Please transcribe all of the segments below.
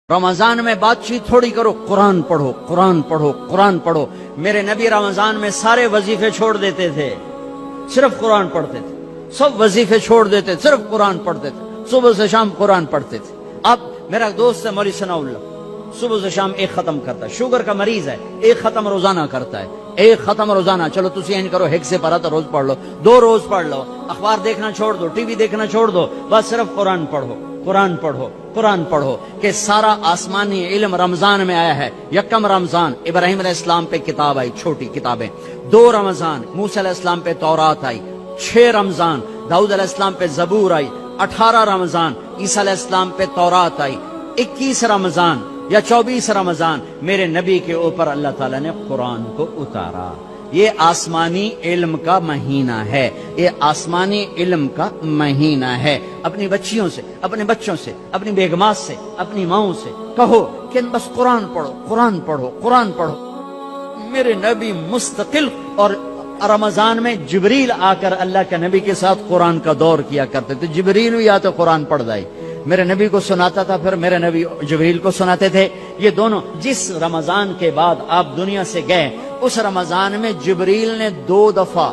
رمضان میں بات چیت تھوڑی کرو، قرآن پڑھو، قرآن پڑھو، قرآن پڑھو۔ میرے نبی رمضان میں سارے وظیفے چھوڑ دیتے تھے، صرف قرآن پڑھتے تھے۔ سب وظیفے چھوڑ دیتے، صرف قرآن پڑھتے تھے، صبح سے شام قرآن پڑھتے تھے۔ اب میرا دوست ہے مولوی ثناء اللہ، صبح سے شام ایک ختم کرتا ہے، شوگر کا مریض ہے، ایک ختم روزانہ کرتا ہے، ایک ختم روزانہ۔ چلو تسی این کرو، ہیک سے پڑھا تو روز پڑھ لو، 2 روز پڑھ لو، اخبار دیکھنا چھوڑ دو، ٹی وی دیکھنا چھوڑ دو، بس صرف قرآن پڑھو، قرآن پڑھو، قرآن پڑھو۔ کہ سارا آسمانی علم رمضان میں آیا ہے۔ یکم رمضان ابراہیم علیہ السلام پہ کتاب آئی، چھوٹی کتابیں۔ 2 رمضان موسیٰ علیہ السلام پہ تورات آئی۔ 6 رمضان داؤد علیہ السلام پہ زبور آئی۔ 18 رمضان عیسیٰ علیہ السلام پہ تورات آئی۔ 21 رمضان یا 24 رمضان میرے نبی کے اوپر اللہ تعالیٰ نے قرآن کو اتارا۔ یہ آسمانی علم کا مہینہ ہے، یہ آسمانی علم کا مہینہ ہے۔ اپنی بچیوں سے، اپنے بچوں سے، اپنی بیگمات سے، اپنی ماؤں سے کہو کہ بس قرآن پڑھو، قرآن پڑھو، قرآن پڑھو۔ میرے نبی مستقل، اور رمضان میں جبریل آ کر اللہ کے نبی کے ساتھ قرآن کا دور کیا کرتے تھے۔ جبریل بھی آتے قرآن پڑھ دائی، میرے نبی کو سناتا تھا، پھر میرے نبی جبریل کو سناتے تھے۔ یہ دونوں جس رمضان کے بعد آپ دنیا سے گئے، اس رمضان میں جبریل نے 2 دفعہ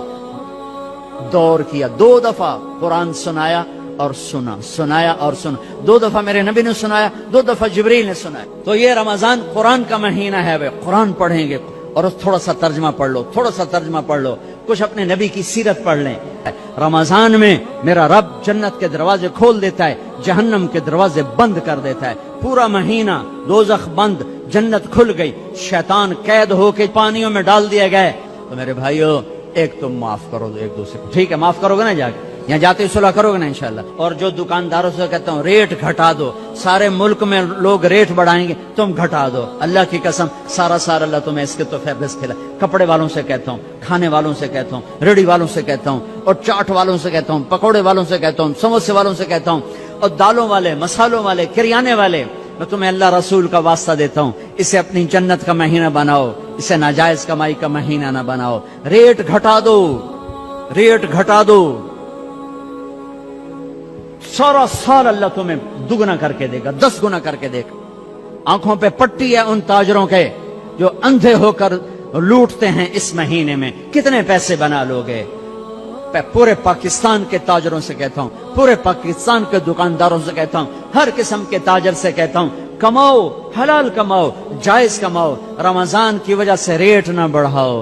دور کیا، 2 دفعہ قرآن سنایا اور سنا، سنایا اور سنا۔ 2 دفعہ میرے نبی نے سنایا، 2 دفعہ جبریل نے سنایا۔ تو یہ رمضان قرآن کا مہینہ ہے، وہ قرآن پڑھیں گے، اور تھوڑا سا ترجمہ پڑھ لو، تھوڑا سا ترجمہ پڑھ لو، کچھ اپنے نبی کی سیرت پڑھ لیں۔ رمضان میں میرا رب جنت کے دروازے کھول دیتا ہے، جہنم کے دروازے بند کر دیتا ہے۔ پورا مہینہ دوزخ بند، جنت کھل گئی، شیطان قید ہو کے پانیوں میں ڈال دیا گئے۔ تو میرے بھائیو، ایک تم معاف کرو دو ایک دوسرے کو، ٹھیک ہے؟ معاف کرو گے نا؟ جا کے یہاں جاتے ہی صلح کرو گے نا انشاءاللہ۔ اور جو دکانداروں سے کہتا ہوں ریٹ گھٹا دو، سارے ملک میں لوگ ریٹ بڑھائیں گے، تم گھٹا دو، اللہ کی قسم سارا اللہ تمہیں اس کے تو فیبرس کھلا۔ کپڑے والوں سے کہتا ہوں، کھانے والوں سے کہتا ہوں، ریڑھی والوں سے کہتا ہوں، اور چاٹ والوں سے کہتا ہوں، پکوڑے والوں سے کہتا ہوں، سموسے والوں سے کہتا ہوں، اور دالوں والے، مسالوں والے، کریانے والے، میں تمہیں اللہ رسول کا واسطہ دیتا ہوں، اسے اپنی جنت کا مہینہ بناؤ، اسے ناجائز کمائی کا مہینہ نہ بناؤ۔ ریٹ گھٹا دو، ریٹ گھٹا دو، سارا سال اللہ تمہیں دگنا کر کے دے گا، 10 گنا کر کے دے گا۔ آنکھوں پہ پٹی ہے ان تاجروں کے جو اندھے ہو کر لوٹتے ہیں اس مہینے میں، کتنے پیسے بنا لوگے؟ پورے پاکستان کے تاجروں سے کہتا ہوں، پورے پاکستان کے دکانداروں سے کہتا ہوں، ہر قسم کے تاجر سے کہتا ہوں، کماؤ، حلال کماؤ، جائز کماؤ، رمضان کی وجہ سے ریٹ نہ بڑھاؤ،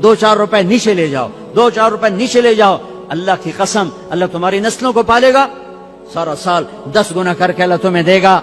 2-4 روپے نیچے لے جاؤ، 2-4 روپے نیچے لے جاؤ۔ اللہ کی قسم اللہ تمہاری نسلوں کو پالے گا، سارا سال 10 گنا کر کے اللہ تمہیں دے گا۔